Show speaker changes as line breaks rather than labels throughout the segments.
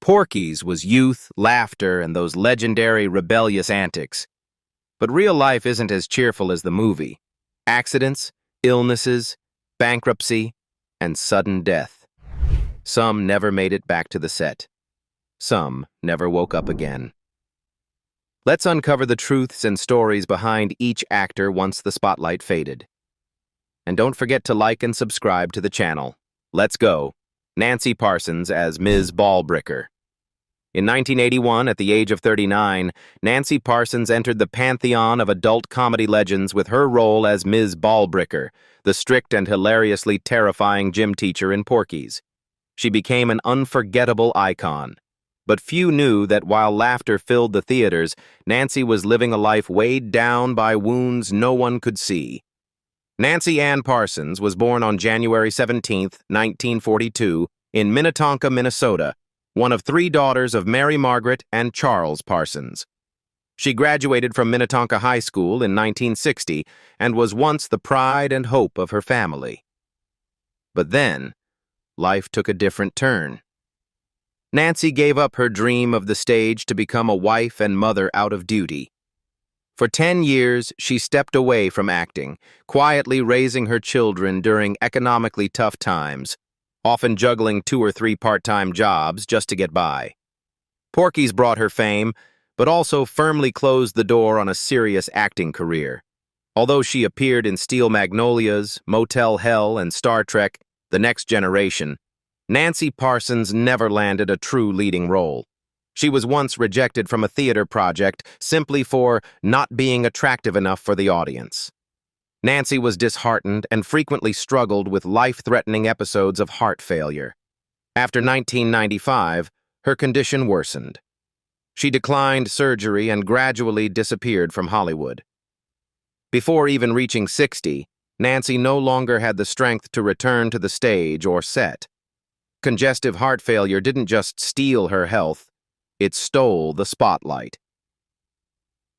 Porky's was youth, laughter, and those legendary rebellious antics. But real life isn't as cheerful as the movie. Accidents, illnesses, bankruptcy, and sudden death. Some never made it back to the set. Some never woke up again. Let's uncover the truths and stories behind each actor once the spotlight faded. And don't forget to like and subscribe to the channel. Let's go. Nancy Parsons as Ms. Ballicker. In 1981, at the age of 39, Nancy Parsons entered the pantheon of adult comedy legends with her role as Ms. Ballicker, the strict and hilariously terrifying gym teacher in Porky's. She became an unforgettable icon. But few knew that while laughter filled the theaters, Nancy was living a life weighed down by wounds no one could see. Nancy Ann Parsons was born on January 17, 1942, in Minnetonka, Minnesota, one of three daughters of Mary Margaret and Charles Parsons. She graduated from Minnetonka High School in 1960 and was once the pride and hope of her family. But then, life took a different turn. Nancy gave up her dream of the stage to become a wife and mother out of duty. For 10 years, she stepped away from acting, quietly raising her children during economically tough times, often juggling 2 or 3 part-time jobs just to get by. Porky's brought her fame, but also firmly closed the door on a serious acting career. Although she appeared in Steel Magnolias, Motel Hell, and Star Trek: The Next Generation, Nancy Parsons never landed a true leading role. She was once rejected from a theater project simply for not being attractive enough for the audience. Nancy was disheartened and frequently struggled with life-threatening episodes of heart failure. After 1995, her condition worsened. She declined surgery and gradually disappeared from Hollywood. Before even reaching 60, Nancy no longer had the strength to return to the stage or set. Congestive heart failure didn't just steal her health, it stole the spotlight.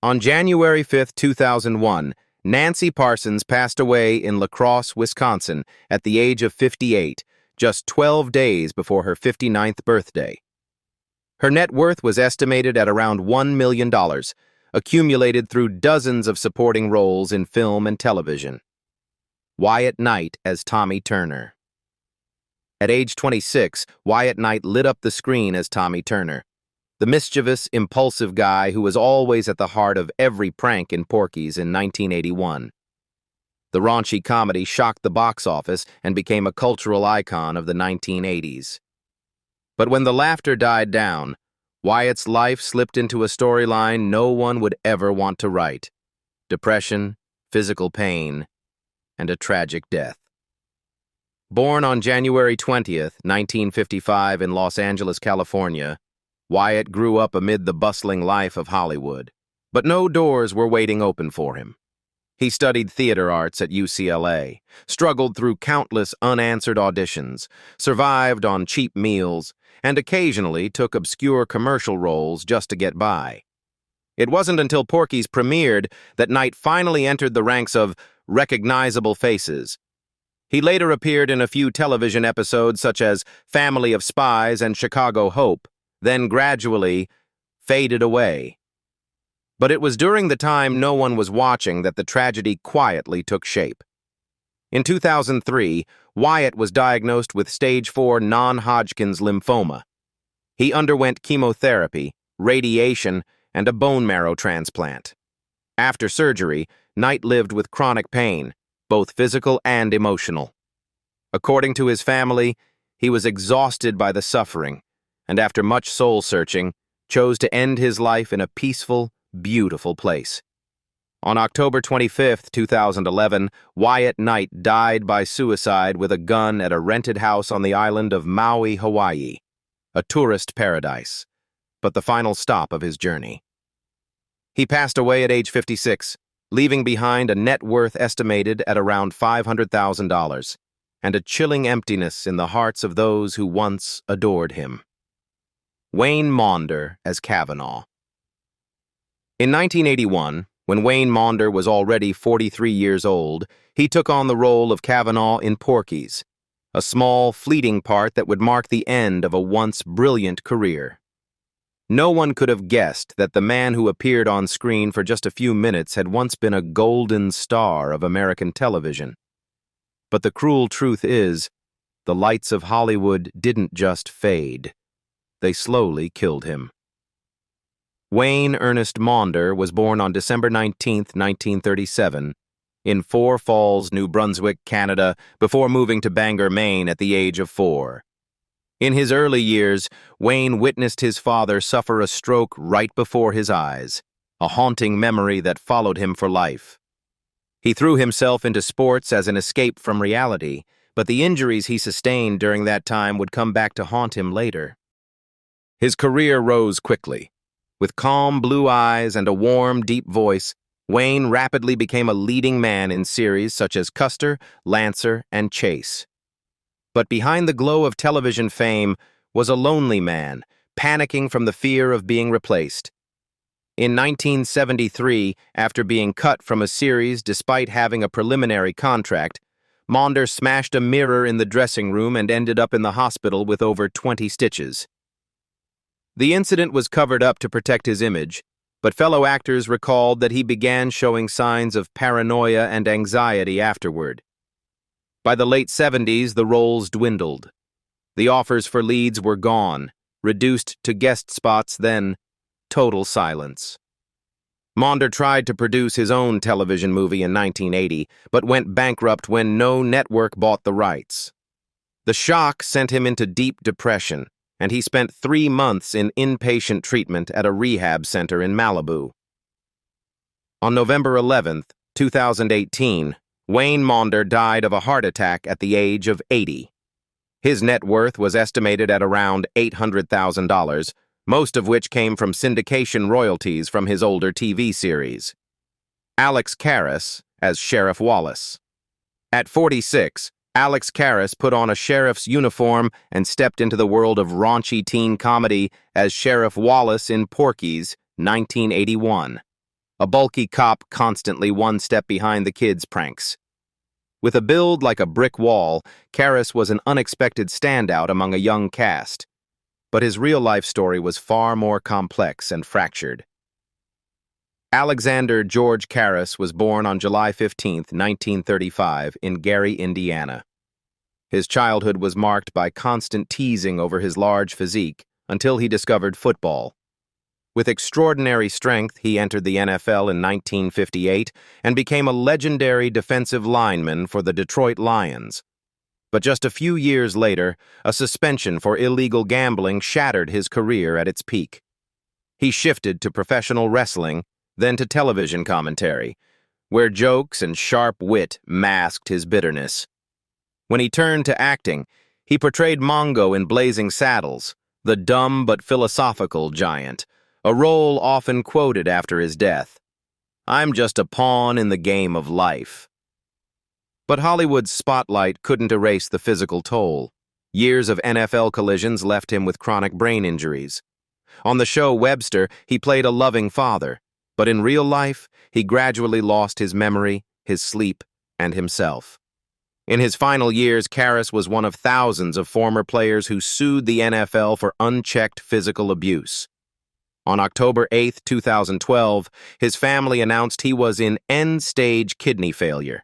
On January 5, 2001, Nancy Parsons passed away in La Crosse, Wisconsin, at the age of 58, just 12 days before her 59th birthday. Her net worth was estimated at around $1 million, accumulated through dozens of supporting roles in film and television. Wyatt Knight as Tommy Turner. At age 26, Wyatt Knight lit up the screen as Tommy Turner, the mischievous, impulsive guy who was always at the heart of every prank in Porky's in 1981. The raunchy comedy shocked the box office and became a cultural icon of the 1980s. But when the laughter died down, Wyatt's life slipped into a storyline no one would ever want to write: depression, physical pain, and a tragic death. Born on January 20th, 1955 in Los Angeles, California, Wyatt grew up amid the bustling life of Hollywood, but no doors were waiting open for him. He studied theater arts at UCLA, struggled through countless unanswered auditions, survived on cheap meals, and occasionally took obscure commercial roles just to get by. It wasn't until Porky's premiered that Knight finally entered the ranks of recognizable faces. He later appeared in a few television episodes such as Family of Spies and Chicago Hope, then gradually faded away. But it was during the time no one was watching that the tragedy quietly took shape. In 2003, Wyatt was diagnosed with stage 4 non-Hodgkin's lymphoma. He underwent chemotherapy, radiation, and a bone marrow transplant. After surgery, Knight lived with chronic pain, both physical and emotional. According to his family, he was exhausted by the suffering, and after much soul-searching, chose to end his life in a peaceful, beautiful place. On October 25, 2011, Wyatt Knight died by suicide with a gun at a rented house on the island of Maui, Hawaii, a tourist paradise, but the final stop of his journey. He passed away at age 56, leaving behind a net worth estimated at around $500,000, and a chilling emptiness in the hearts of those who once adored him. Wayne Monder as Kavanaaugh. In 1981, when Wayne Monder was already 43 years old, he took on the role of Kavanaaugh in Porky's. a small, fleeting part that would mark the end of a once brilliant career. No one could have guessed that the man who appeared on screen for just a few minutes had once been a golden star of American television. But the cruel truth is, the lights of Hollywood didn't just fade. They slowly killed him. Wayne Ernest Monder was born on December 19, 1937, in Four Falls, New Brunswick, Canada, before moving to Bangor, Maine at the age of 4. In his early years, Wayne witnessed his father suffer a stroke right before his eyes, a haunting memory that followed him for life. He threw himself into sports as an escape from reality, but the injuries he sustained during that time would come back to haunt him later. His career rose quickly. With calm blue eyes and a warm, deep voice, Wayne rapidly became a leading man in series such as Custer, Lancer, and Chase. But behind the glow of television fame was a lonely man, panicking from the fear of being replaced. In 1973, after being cut from a series despite having a preliminary contract, Monder smashed a mirror in the dressing room and ended up in the hospital with over 20 stitches. The incident was covered up to protect his image, but fellow actors recalled that he began showing signs of paranoia and anxiety afterward. By the late 70s, the roles dwindled. The offers for leads were gone, reduced to guest spots, then total silence. Monder tried to produce his own television movie in 1980, but went bankrupt when no network bought the rights. The shock sent him into deep depression, and he spent 3 months in inpatient treatment at a rehab center in Malibu. On November 11, 2018, Wayne Monder died of a heart attack at the age of 80. His net worth was estimated at around $800,000, most of which came from syndication royalties from his older TV series. Alex Carris as Sheriff Wallace. At 46, Alex Carris put on a sheriff's uniform and stepped into the world of raunchy teen comedy as Sheriff Wallace in Porky's 1981. A bulky cop constantly one step behind the kids' pranks. With a build like a brick wall, Carris was an unexpected standout among a young cast. But his real-life story was far more complex and fractured. Alexander George Carris was born on July 15, 1935, in Gary, Indiana. His childhood was marked by constant teasing over his large physique until he discovered football. With extraordinary strength, he entered the NFL in 1958 and became a legendary defensive lineman for the Detroit Lions. But just a few years later, a suspension for illegal gambling shattered his career at its peak. He shifted to professional wrestling, then to television commentary, where jokes and sharp wit masked his bitterness. When he turned to acting, he portrayed Mongo in Blazing Saddles, the dumb but philosophical giant, a role often quoted after his death. "I'm just a pawn in the game of life." But Hollywood's spotlight couldn't erase the physical toll. Years of NFL collisions left him with chronic brain injuries. On the show Webster, he played a loving father, but in real life, he gradually lost his memory, his sleep, and himself. In his final years, Carris was one of thousands of former players who sued the NFL for unchecked physical abuse. On October 8, 2012, his family announced he was in end-stage kidney failure.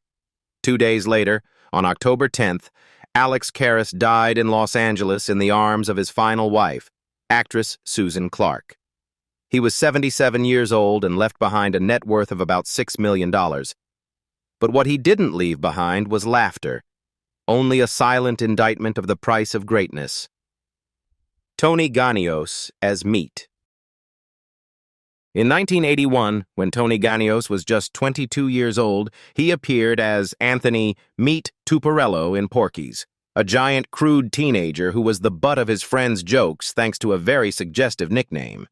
2 days later, on October 10th, Alex Carris died in Los Angeles in the arms of his final wife, actress Susan Clark. He was 77 years old and left behind a net worth of about $6 million. But what he didn't leave behind was laughter, only a silent indictment of the price of greatness. Tony Ganos as Meat. In 1981, when Tony Ganos was just 22 years old, he appeared as Anthony Meat Tuparello in Porky's, a giant, crude teenager who was the butt of his friends' jokes thanks to a very suggestive nickname.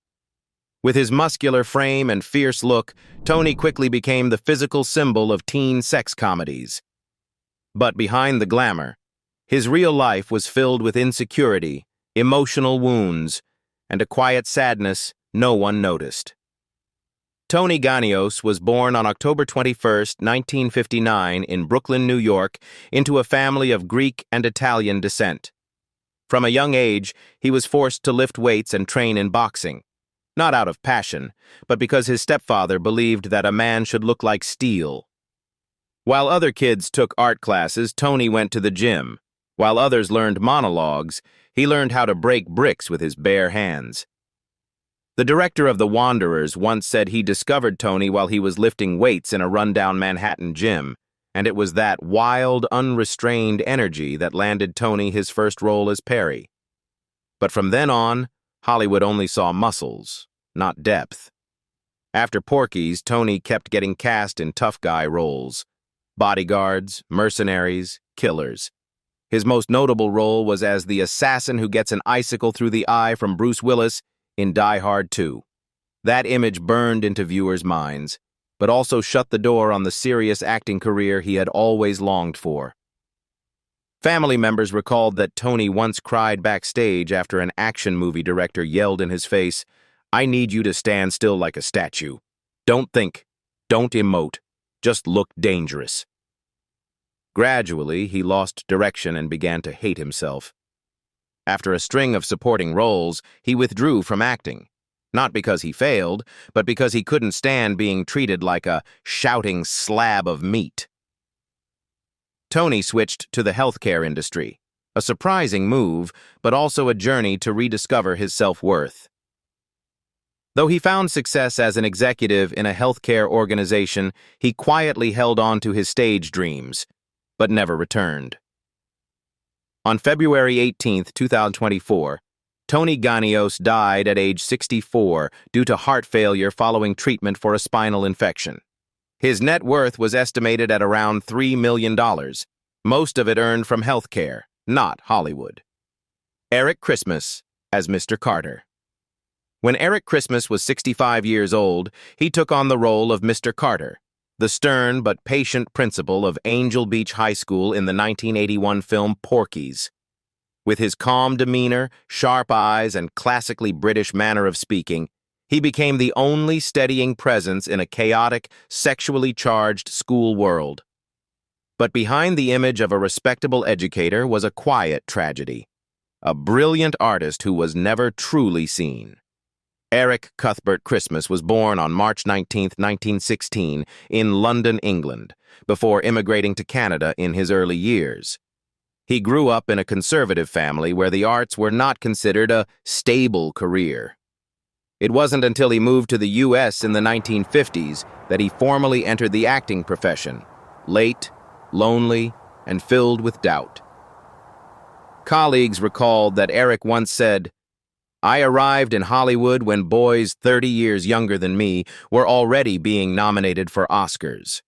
With his muscular frame and fierce look, Tony quickly became the physical symbol of teen sex comedies. But behind the glamour, his real life was filled with insecurity, emotional wounds, and a quiet sadness no one noticed. Tony Ganos was born on October 21, 1959, in Brooklyn, New York, into a family of Greek and Italian descent. From a young age, he was forced to lift weights and train in boxing, not out of passion, but because his stepfather believed that a man should look like steel. While other kids took art classes, Tony went to the gym. While others learned monologues, he learned how to break bricks with his bare hands. The director of The Wanderers once said he discovered Tony while he was lifting weights in a rundown Manhattan gym, and it was that wild, unrestrained energy that landed Tony his first role as Perry. But from then on, Hollywood only saw muscles, not depth. After Porky's, Tony kept getting cast in tough guy roles: bodyguards, mercenaries, killers. His most notable role was as the assassin who gets an icicle through the eye from Bruce Willis in Die Hard 2. That image burned into viewers' minds, but also shut the door on the serious acting career he had always longed for. Family members recalled that Tony once cried backstage after an action movie director yelled in his face, "I need you to stand still like a statue. Don't think, don't emote, just look dangerous." Gradually, he lost direction and began to hate himself. After a string of supporting roles, he withdrew from acting, not because he failed, but because he couldn't stand being treated like a shouting slab of meat. Tony switched to the healthcare industry, a surprising move, but also a journey to rediscover his self-worth. Though he found success as an executive in a healthcare organization, he quietly held on to his stage dreams, but never returned. On February 18, 2024, Tony Ganos died at age 64 due to heart failure following treatment for a spinal infection. His net worth was estimated at around $3 million, most of it earned from healthcare, not Hollywood. Eric Christmas as Mr. Carter. When Eric Christmas was 65 years old, he took on the role of Mr. Carter, the stern but patient principal of Angel Beach High School in the 1981 film Porky's. With his calm demeanor, sharp eyes, and classically British manner of speaking, he became the only steadying presence in a chaotic, sexually charged school world. But behind the image of a respectable educator was a quiet tragedy, a brilliant artist who was never truly seen. Eric Cuthbert Christmas was born on March 19, 1916, in London, England, before immigrating to Canada in his early years. He grew up in a conservative family where the arts were not considered a stable career. It wasn't until he moved to the U.S. in the 1950s that he formally entered the acting profession, late, lonely, and filled with doubt. Colleagues recalled that Eric once said, "I arrived in Hollywood when boys 30 years younger than me were already being nominated for Oscars."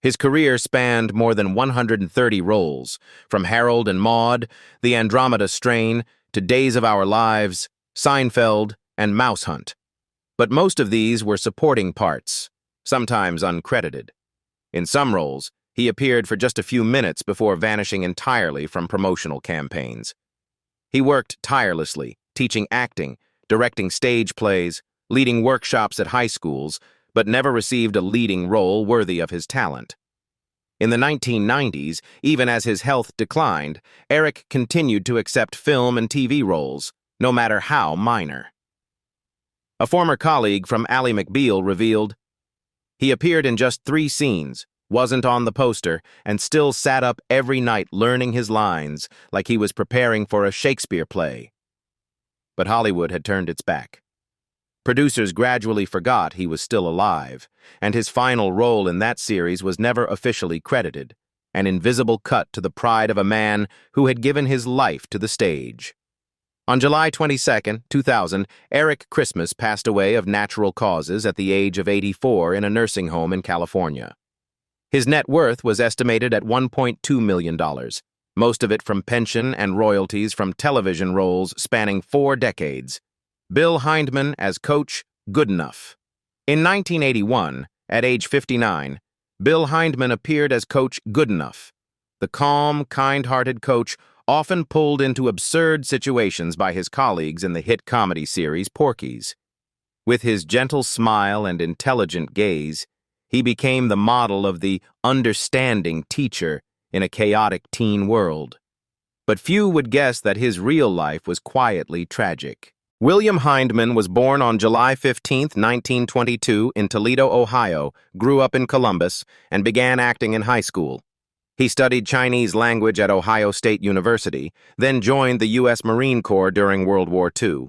His career spanned more than 130 roles, from Harold and Maude, The Andromeda Strain, to Days of Our Lives, Seinfeld, and Mouse Hunt. But most of these were supporting parts, sometimes uncredited. In some roles, he appeared for just a few minutes before vanishing entirely from promotional campaigns. He worked tirelessly, teaching acting, directing stage plays, leading workshops at high schools, but never received a leading role worthy of his talent. In the 1990s, even as his health declined, Eric continued to accept film and TV roles, no matter how minor. A former colleague from Ally McBeal revealed, "He appeared in just 3 scenes, wasn't on the poster, and still sat up every night learning his lines like he was preparing for a Shakespeare play." But Hollywood had turned its back. Producers gradually forgot he was still alive, and his final role in that series was never officially credited, an invisible cut to the pride of a man who had given his life to the stage. On July 22, 2000, Eric Christmas passed away of natural causes at the age of 84 in a nursing home in California. His net worth was estimated at $1.2 million, most of it from pension and royalties from television roles spanning 4 decades. Bill Heindman as Coach Goodenough. In 1981, at age 59, Bill Heindman appeared as Coach Goodenough, the calm, kind-hearted coach often pulled into absurd situations by his colleagues in the hit comedy series Porky's. With his gentle smile and intelligent gaze, he became the model of the understanding teacher in a chaotic teen world. But few would guess that his real life was quietly tragic. William Heindman was born on July 15, 1922, in Toledo, Ohio, grew up in Columbus, and began acting in high school. He studied Chinese language at Ohio State University, then joined the U.S. Marine Corps during World War II.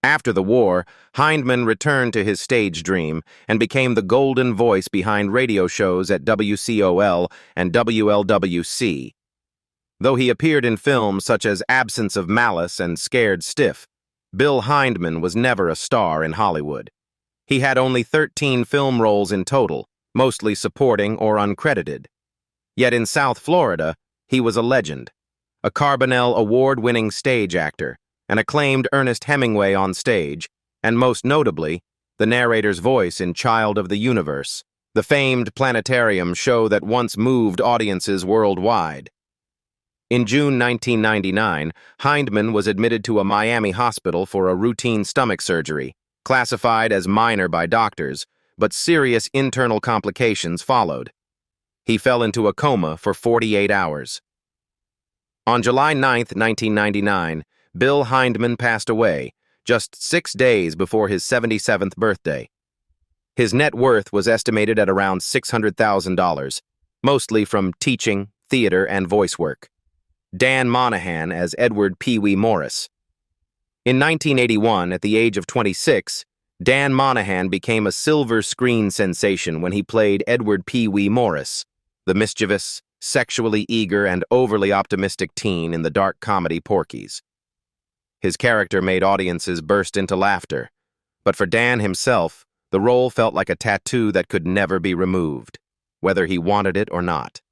After the war, Heindman returned to his stage dream and became the golden voice behind radio shows at WCOL and WLWC. Though he appeared in films such as Absence of Malice and Scared Stiff, Bill Heindman was never a star in Hollywood. He had only 13 film roles in total, mostly supporting or uncredited. Yet in South Florida, he was a legend, a Carbonell Award-winning stage actor, an acclaimed Ernest Hemingway on stage, and most notably, the narrator's voice in Child of the Universe, the famed planetarium show that once moved audiences worldwide. In June 1999, Heindman was admitted to a Miami hospital for a routine stomach surgery, classified as minor by doctors, but serious internal complications followed. He fell into a coma for 48 hours. On July 9, 1999, Bill Heindman passed away, just 6 days before his 77th birthday. His net worth was estimated at around $600,000, mostly from teaching, theater, and voice work. Dan Monahan as Edward Peewee Morris. In 1981, at the age of 26, Dan Monahan became a silver screen sensation when he played Edward Peewee Morris, the mischievous, sexually eager, and overly optimistic teen in the dark comedy Porky's. His character made audiences burst into laughter, but for Dan himself, the role felt like a tattoo that could never be removed, whether he wanted it or not.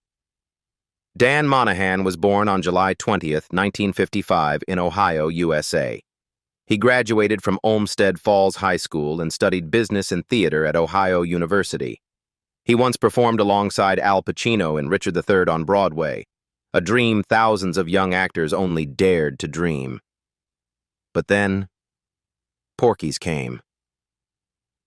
Dan Monahan was born on July 20, 1955, in Ohio, USA. He graduated from Olmsted Falls High School and studied business and theater at Ohio University. He once performed alongside Al Pacino in Richard III on Broadway, a dream thousands of young actors only dared to dream. But then, Porky's came.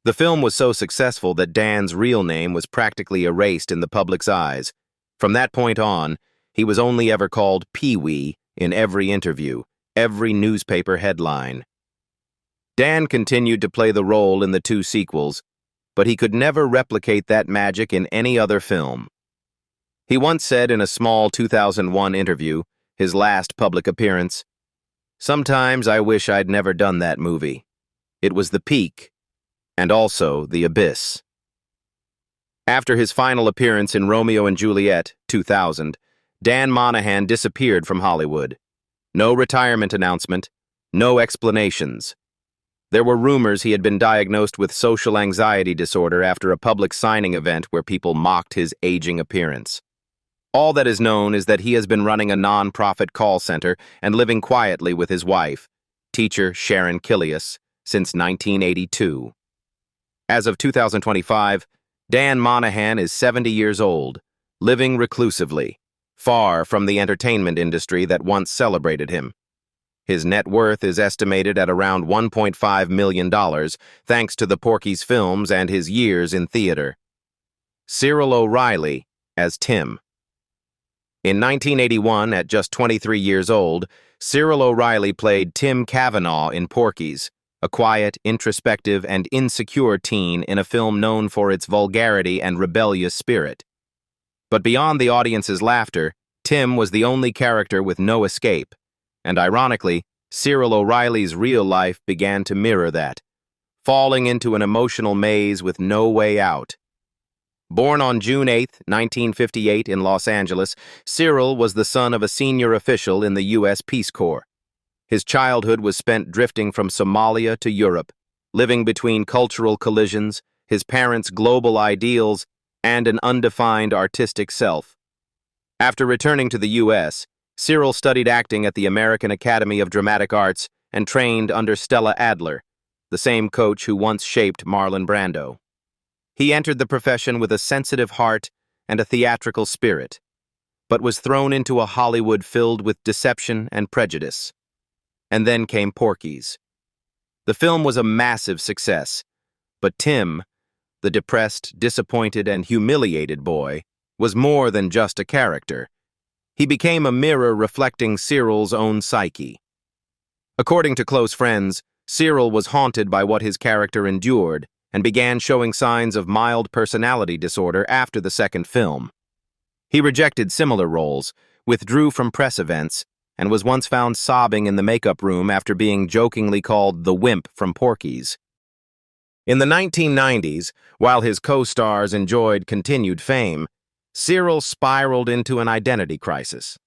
The film was so successful that Dan's real name was practically erased in the public's eyes. From that point on, he was only ever called Peewee in every interview, every newspaper headline. Dan continued to play the role in the 2 sequels, but he could never replicate that magic in any other film. He once said in a small 2001 interview, his last public appearance, "Sometimes I wish I'd never done that movie. It was the peak, and also the abyss." After his final appearance in Romeo and Juliet, 2000, Dan Monahan disappeared from Hollywood. No retirement announcement, no explanations. There were rumors he had been diagnosed with social anxiety disorder after a public signing event where people mocked his aging appearance. All that is known is that he has been running a non-profit call center and living quietly with his wife, teacher Sharon Killius, since 1982. As of 2025, Dan Monahan is 70 years old, living reclusively, far from the entertainment industry that once celebrated him. His net worth is estimated at around $1.5 million, thanks to the Porky's films and his years in theater. Sirill OReilly as Tim. In 1981, at just 23 years old, Sirill OReilly played Tim Kavanaaugh in Porky's, a quiet, introspective, and insecure teen in a film known for its vulgarity and rebellious spirit. But beyond the audience's laughter, Tim was the only character with no escape, and ironically, Sirill OReilly's real life began to mirror that, falling into an emotional maze with no way out. Born on June 8, 1958 in Los Angeles, Sirill was the son of a senior official in the U.S. Peace Corps. His childhood was spent drifting from Somalia to Europe, living between cultural collisions, his parents' global ideals, and an undefined artistic self. After returning to the U.S., Sirill studied acting at the American Academy of Dramatic Arts and trained under Stella Adler, the same coach who once shaped Marlon Brando. He entered the profession with a sensitive heart and a theatrical spirit, but was thrown into a Hollywood filled with deception and prejudice. And then came Porky's. The film was a massive success, but Tim, the depressed, disappointed, and humiliated boy, was more than just a character. He became a mirror reflecting Sirill's own psyche. According to close friends, Sirill was haunted by what his character endured and began showing signs of mild personality disorder after the second film. He rejected similar roles, withdrew from press events, and was once found sobbing in the makeup room after being jokingly called the wimp from Porky's. In the 1990s, while his co-stars enjoyed continued fame, Sirill spiraled into an identity crisis.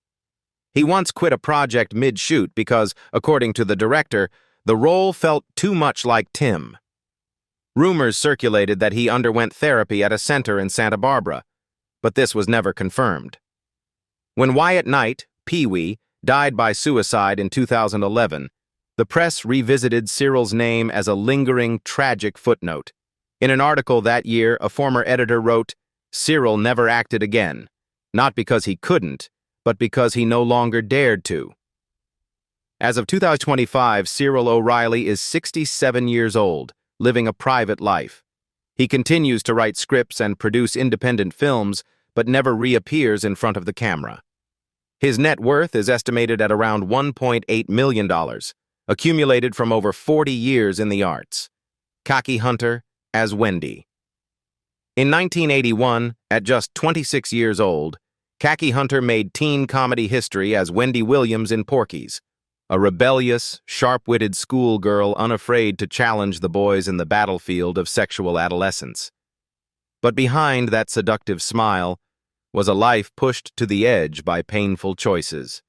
He once quit a project mid-shoot because, according to the director, the role felt too much like Tim. Rumors circulated that he underwent therapy at a center in Santa Barbara, but this was never confirmed. When Wyatt Knight, Peewee, died by suicide in 2011, the press revisited Sirill's name as a lingering, tragic footnote. In an article that year, a former editor wrote, "Sirill never acted again, not because he couldn't, but because he no longer dared to." As of 2025, Sirill OReilly is 67 years old, living a private life. He continues to write scripts and produce independent films, but never reappears in front of the camera. His net worth is estimated at around $1.8 million, accumulated from over 40 years in the arts. Cocky Hunter as Wendy. In 1981, at just 26 years old, Cocky Hunter made teen comedy history as Wendy Williams in Porky's, a rebellious, sharp-witted schoolgirl unafraid to challenge the boys in the battlefield of sexual adolescence. But behind that seductive smile was a life pushed to the edge by painful choices.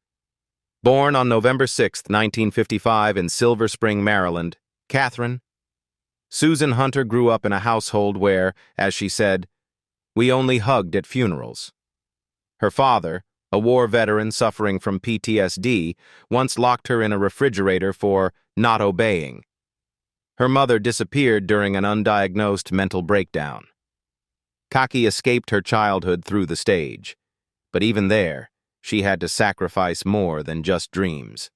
Born on November 6, 1955 in Silver Spring, Maryland, Catherine Susan Hunter grew up in a household where, as she said, "We only hugged at funerals." Her father, a war veteran suffering from PTSD, once locked her in a refrigerator for not obeying. Her mother disappeared during an undiagnosed mental breakdown. Cocky escaped her childhood through the stage, but even there, she had to sacrifice more than just dreams.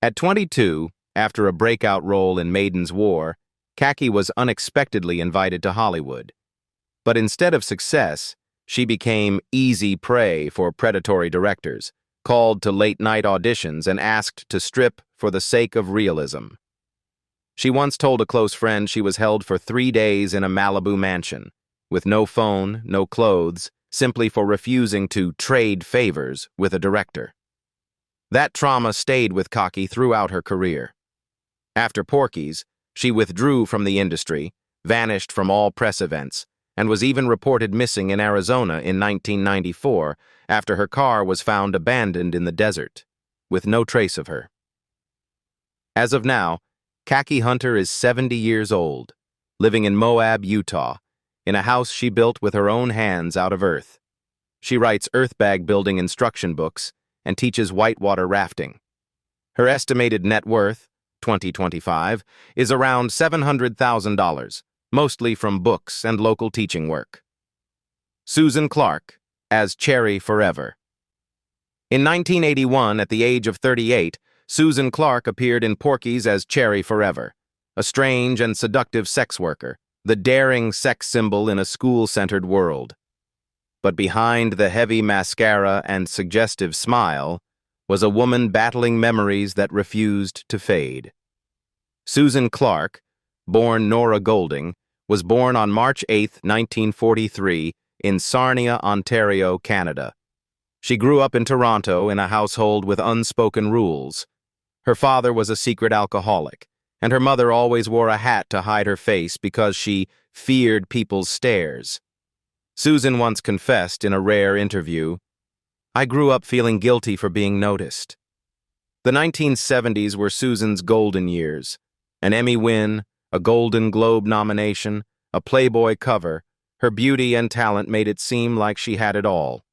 At 22, after a breakout role in Maiden's War, Cocky was unexpectedly invited to Hollywood. But instead of success, she became easy prey for predatory directors, called to late-night auditions and asked to strip for the sake of realism. She once told a close friend she was held for 3 days in a Malibu mansion, with no phone, no clothes, simply for refusing to trade favors with a director. That trauma stayed with Cocky throughout her career. After Porky's, she withdrew from the industry, vanished from all press events, and was even reported missing in Arizona in 1994 after her car was found abandoned in the desert, with no trace of her. As of now, Cocky Hunter is 70 years old, living in Moab, Utah, in a house she built with her own hands out of earth. She writes earthbag building instruction books and teaches whitewater rafting. Her estimated net worth, 2025, is around $700,000, mostly from books and local teaching work. Susan Clark as Cherry Forever. In 1981, at the age of 38, Susan Clark appeared in Porky's as Cherry Forever, a strange and seductive sex worker, the daring sex symbol in a school-centered world. But behind the heavy mascara and suggestive smile was a woman battling memories that refused to fade. Susan Clark, born Nora Golding, was born on March 8, 1943, in Sarnia, Ontario, Canada. She grew up in Toronto in a household with unspoken rules. Her father was a secret alcoholic, and her mother always wore a hat to hide her face because she feared people's stares. Susan once confessed in a rare interview, "I grew up feeling guilty for being noticed." The 1970s were Susan's golden years. An Emmy win, a Golden Globe nomination, a Playboy cover, her beauty and talent made it seem like she had it all.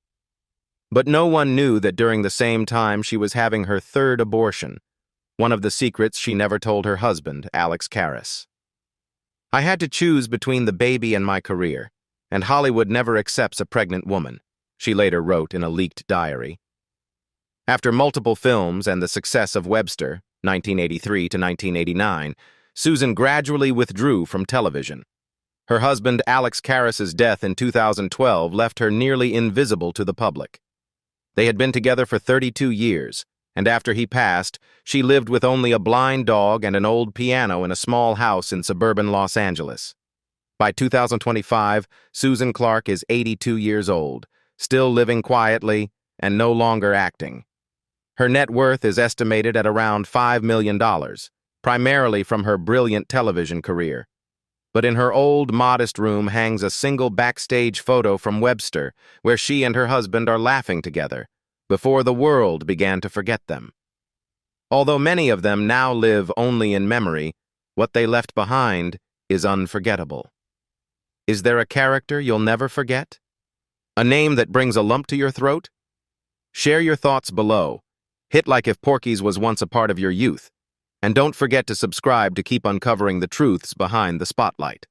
But no one knew that during the same time she was having her third abortion, one of the secrets she never told her husband, Alex Carris. "I had to choose between the baby and my career, and Hollywood never accepts a pregnant woman," she later wrote in a leaked diary. After multiple films and the success of Webster, 1983 to 1989, Susan gradually withdrew from television. Her husband Alex Carris's death in 2012 left her nearly invisible to the public. They had been together for 32 years, and after he passed, she lived with only a blind dog and an old piano in a small house in suburban Los Angeles. By 2025, Susan Clark is 82 years old, still living quietly and no longer acting. Her net worth is estimated at around $5 million, primarily from her brilliant television career. But in her old, modest room hangs a single backstage photo from Webster, where she and her husband are laughing together, before the world began to forget them. Although many of them now live only in memory, what they left behind is unforgettable. Is there a character you'll never forget? A name that brings a lump to your throat? Share your thoughts below. Hit like if Porky's was once a part of your youth. And don't forget to subscribe to keep uncovering the truths behind the spotlight.